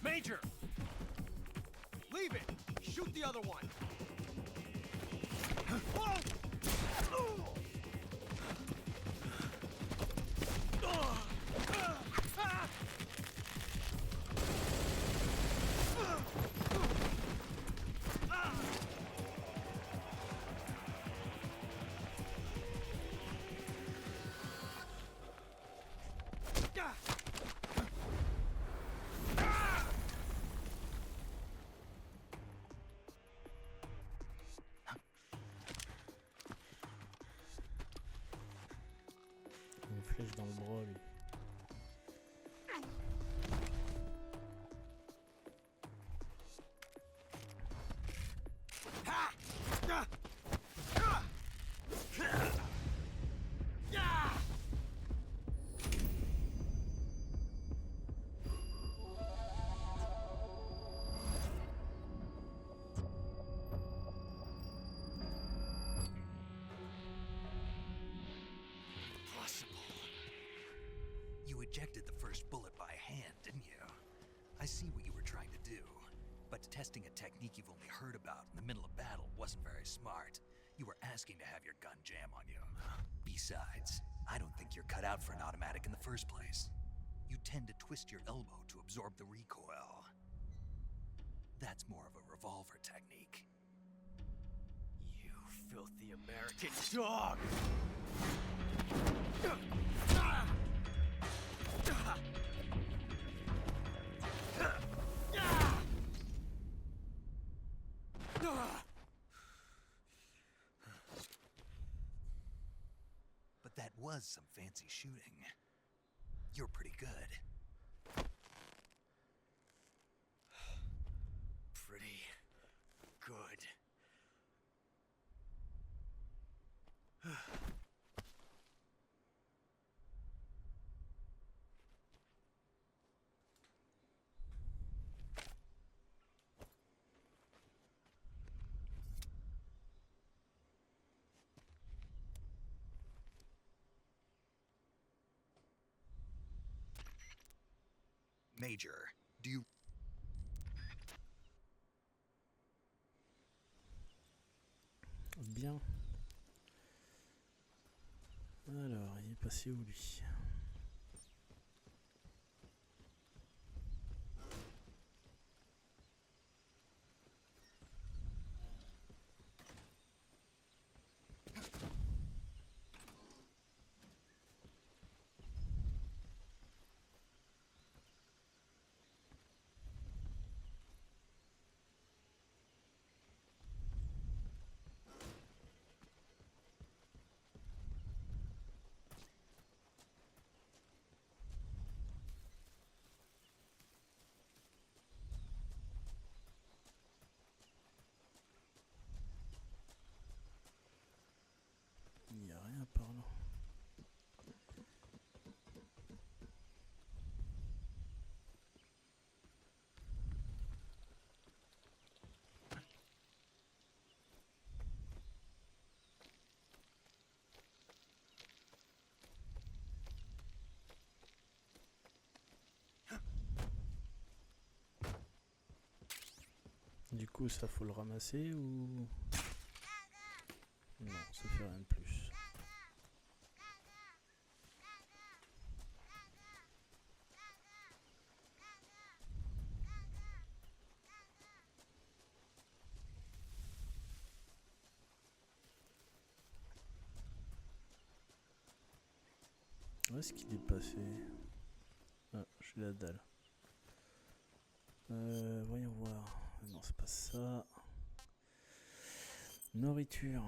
Major! Leave it! Shoot the other one! Une flèche dans le bras, lui. You ejected the first bullet by hand, didn't you? I see what you were trying to do. But testing a technique you've only heard about in the middle of battle wasn't very smart. You were asking to have your gun jam on you. Besides, I don't think you're cut out for an automatic in the first place. You tend to twist your elbow to absorb the recoil. That's more of a revolver technique. You filthy American dog! But that was some fancy shooting. You're pretty good. Pretty good. Major, do you... bien. Alors, il est passé où lui? Il n'y a rien par là. Du coup, ça faut le ramasser ou... Non, ça fait rien de plus. Où est-ce qu'il est passé? Ah, j'ai la dalle. Voyons voir. Non, c'est pas ça. Nourriture.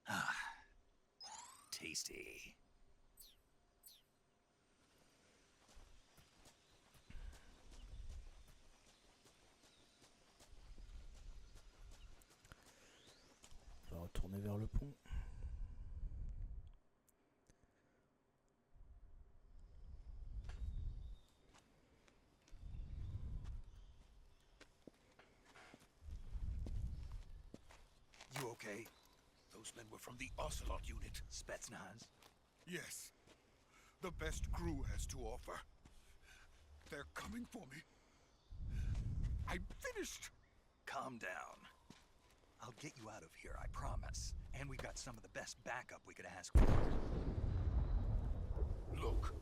Ah, tasty. On va retourner vers le pont. You okay? Those men were from the Ocelot unit. Spetsnaz? Yes. The best crew has to offer. They're coming for me. I'm finished. Calm down. I'll get you out of here, I promise. And we've got some of the best backup we could ask for. Look.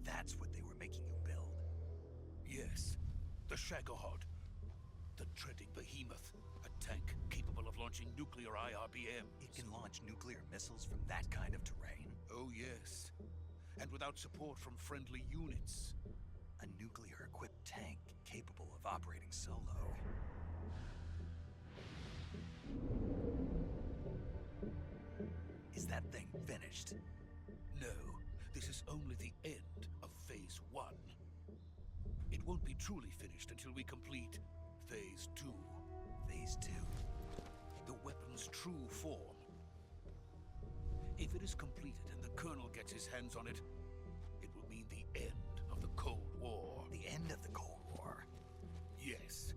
That's what they were making you build. Yes. The Shagohod. The dreaded behemoth. A tank capable of launching nuclear IRBMs. It can launch nuclear missiles from that kind of terrain? Oh, yes. And without support from friendly units. A nuclear-equipped tank capable of operating solo. Is that thing finished? No, this is only the end of Phase 1. It won't be truly finished until we complete Phase 2. Phase 2? The weapon's true form. If it is completed and the Colonel gets his hands on it, it will mean the end of the Cold War. The end of the Cold War? Yes.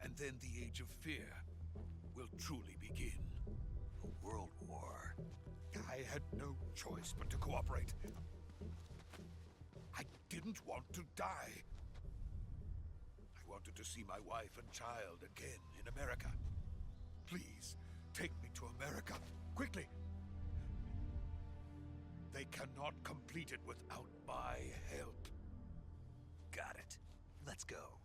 And then the Age of Fear will truly begin. A world war? I had no choice but to cooperate. I didn't want to die. I wanted to see my wife and child again in America. Please, take me to America, quickly. They cannot complete it without my help. Got it. Let's go.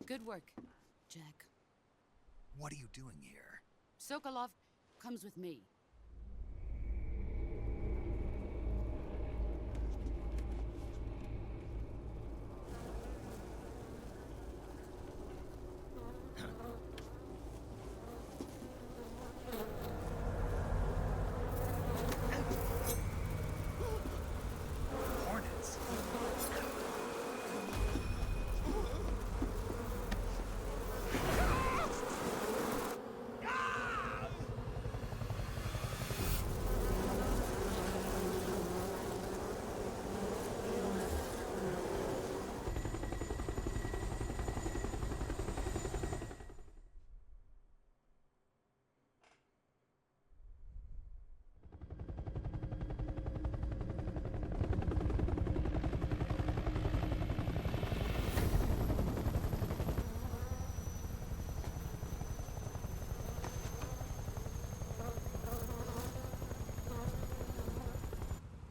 Good work, Jack. What are you doing here? Sokolov comes with me. Hornets.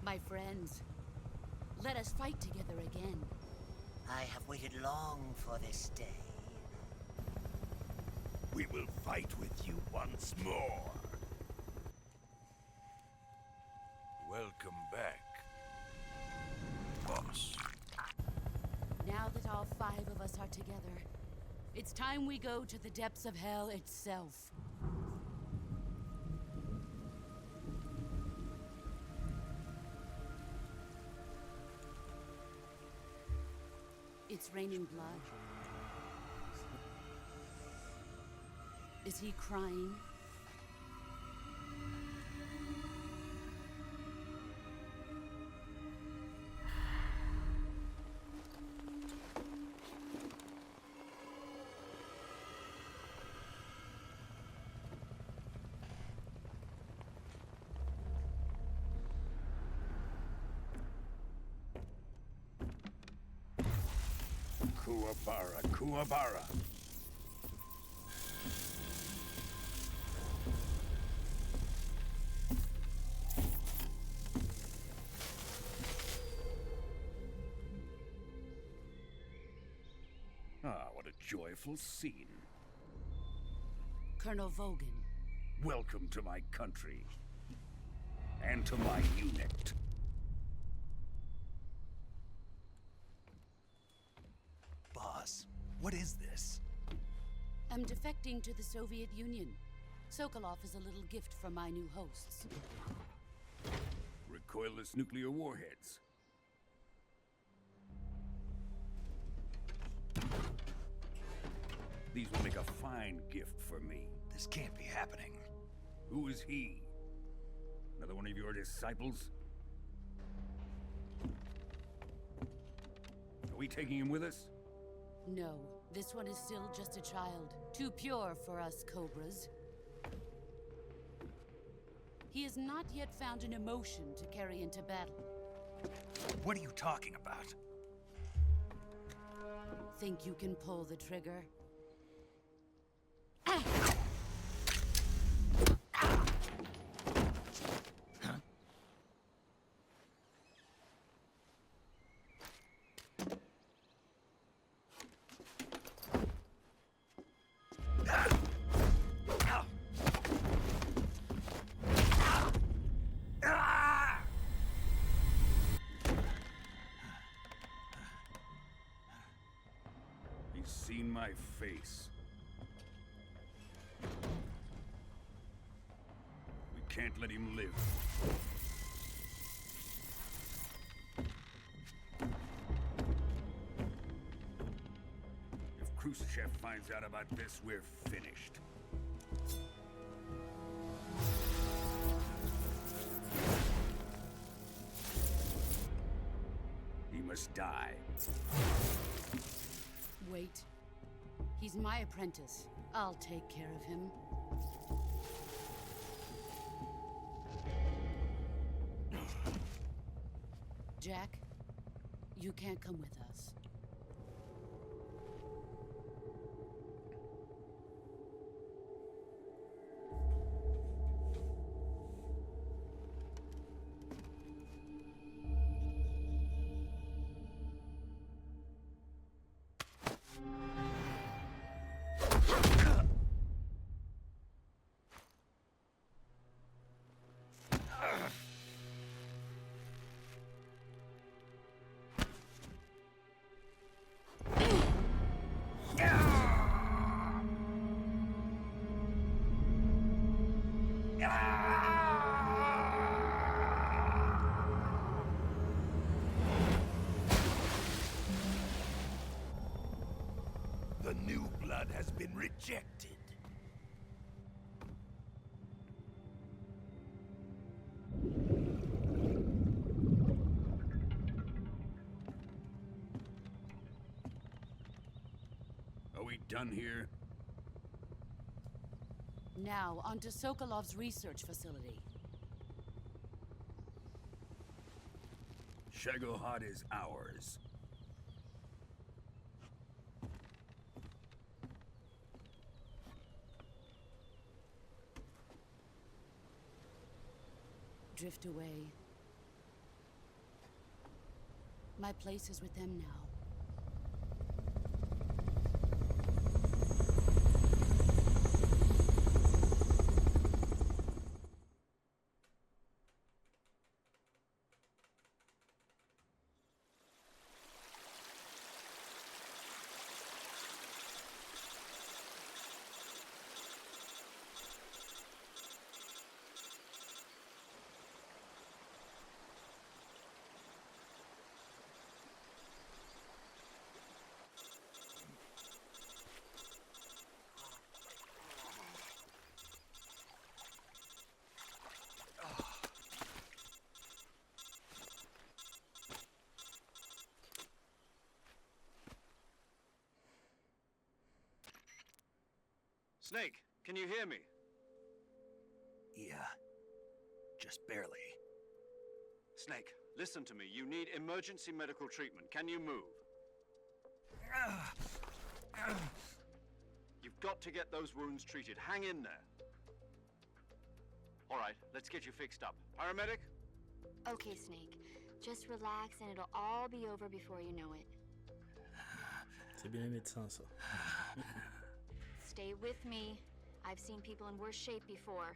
My friends, let us fight together again. I have waited long for this day. We will fight with you once more. Welcome back, boss. Now that all 5 of us are together, it's time we go to the depths of hell itself. It's raining blood. Is he crying? Kuwabara, Kuwabara. Ah, what a joyful scene. Colonel Vogan. Welcome to my country. And to my unit. Boss, what is this? I'm defecting to the Soviet Union. Sokolov is a little gift from my new hosts. Recoilless nuclear warheads. These will make a fine gift for me. This can't be happening. Who is he? Another one of your disciples? Are we taking him with us? No, this one is still just a child. Too pure for us Cobras. He has not yet found an emotion to carry into battle. What are you talking about? Think you can pull the trigger? He's seen my face. We can't let him live. If Khrushchev finds out about this, we're finished. He must die. Wait. He's my apprentice. I'll take care of him. Jack, you can't come with us. New blood has been rejected. Are we done here? Now, onto Sokolov's research facility. Shagohod is ours. Drift away. My place is with them now. Snake, can you hear me? Yeah. Just barely. Snake, listen to me. You need emergency medical treatment. Can you move? You've got to get those wounds treated. Hang in there. All right, let's get you fixed up. Paramedic? Okay, Snake. Just relax and it'll all be over before you know it. C'est bien les médecins, ça. Stay with me. I've seen people in worse shape before.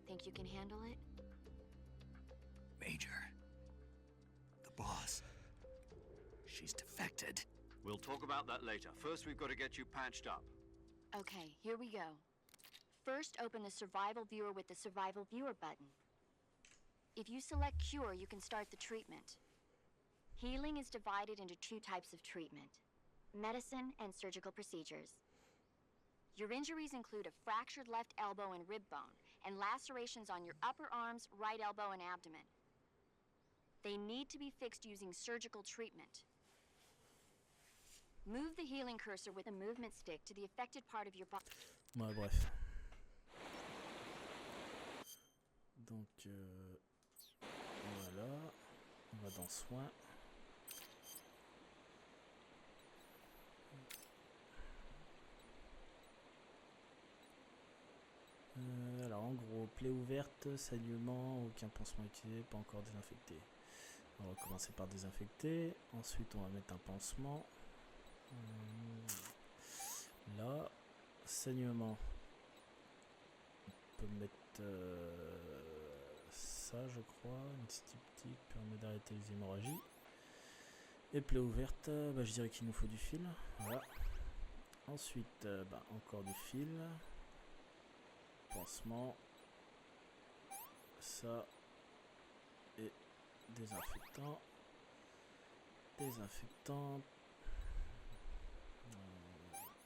Think you can handle it? Major. The boss. She's defected. We'll talk about that later. First, we've got to get you patched up. Okay, here we go. First, open the Survival Viewer with the Survival Viewer button. If you select Cure, you can start the treatment. Healing is divided into two types of treatment: medicine and surgical procedures. Your injuries include a fractured left elbow and rib bone, and lacerations on your upper arms, right elbow, and abdomen. They need to be fixed using surgical treatment. Move the healing cursor with a movement stick to the affected part of your body. Ouais, bref. Donc, voilà. On va dans soins. Alors en gros, plaie ouverte, saignement, aucun pansement utilisé, pas encore désinfecté. On va commencer par désinfecter, ensuite on va mettre un pansement. Là, saignement. On peut mettre ça je crois, une styptique permet d'arrêter les hémorragies. Et plaie ouverte, je dirais qu'il nous faut du fil. Voilà. Ensuite, encore du fil. Pansement, ça et désinfectant,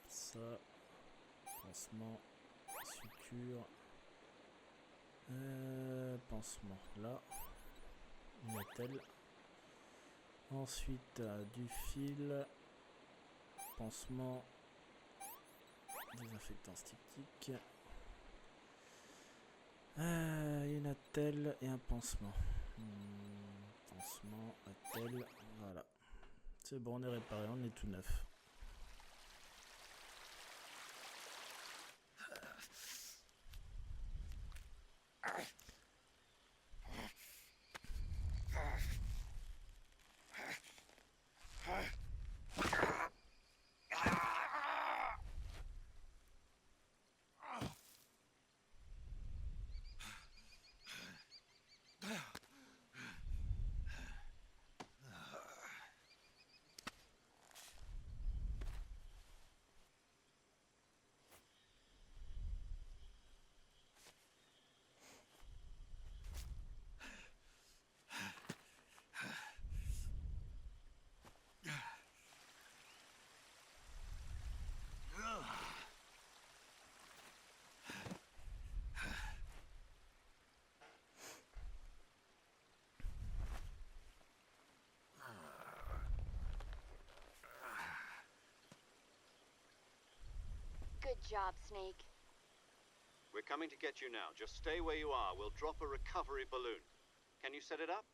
ça, pansement, suture, pansement là, une attelle, ensuite du fil, pansement, désinfectant styptique. Une attelle et un pansement. Pansement, attelle, voilà. C'est bon, on est réparé, on est tout neuf. job, Snake. We're coming to get you now. Just stay where you are. We'll drop a recovery balloon. Can you set it up?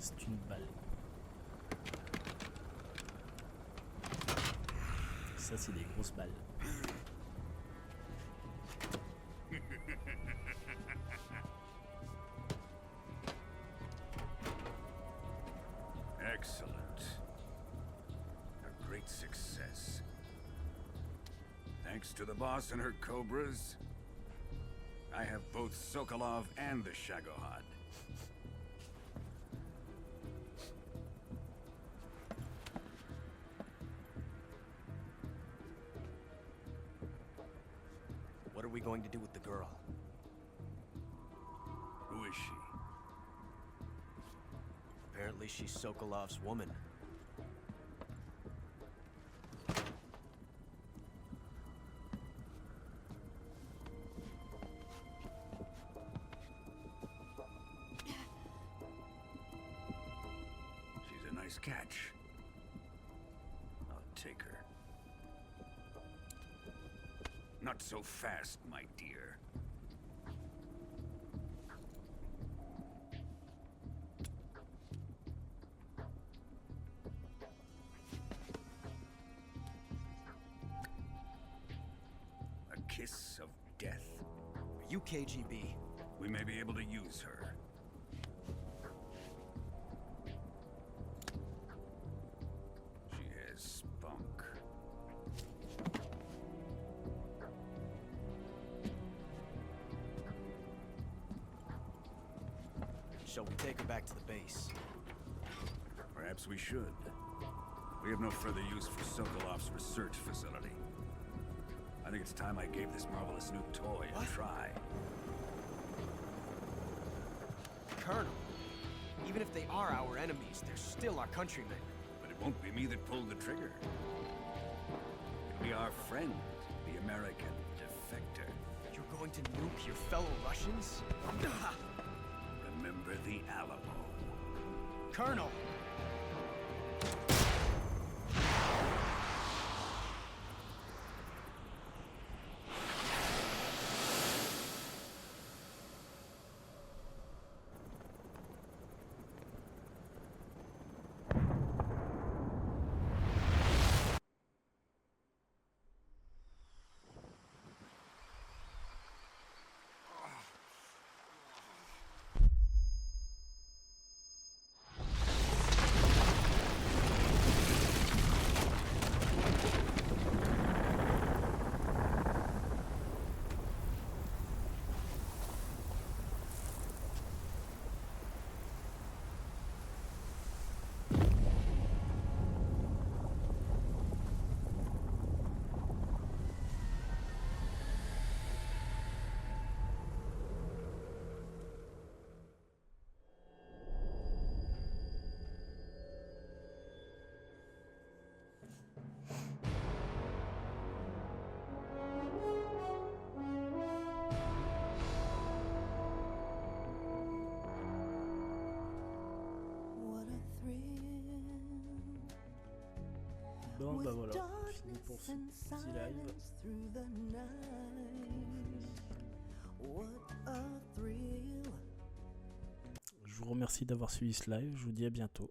C'est une balle. Ça, c'est des grosses balles. Excellent. A great success. Thanks to the boss and her cobras, I have both Sokolov and the Shagohod. What are we going to do with the girl? Who is she? Apparently she's Sokolov's woman. She's a nice catch. I'll take her. Not so fast, my dear. A kiss of death. Are you KGB? We may be able to use her. She has spunk. Shall we take her back to the base? Perhaps we should. We have no further use for Sokolov's research facility. I think it's time I gave this marvelous new toy a try. Colonel, even if they are our enemies, they're still our countrymen. But it won't be me that pulled the trigger. It'll be our friend, the American defector. You're going to nuke your fellow Russians? Remember the Alamo. Colonel! D'accord, bah voilà, fini pour ce petit live. Je vous remercie d'avoir suivi ce live, je vous dis à bientôt.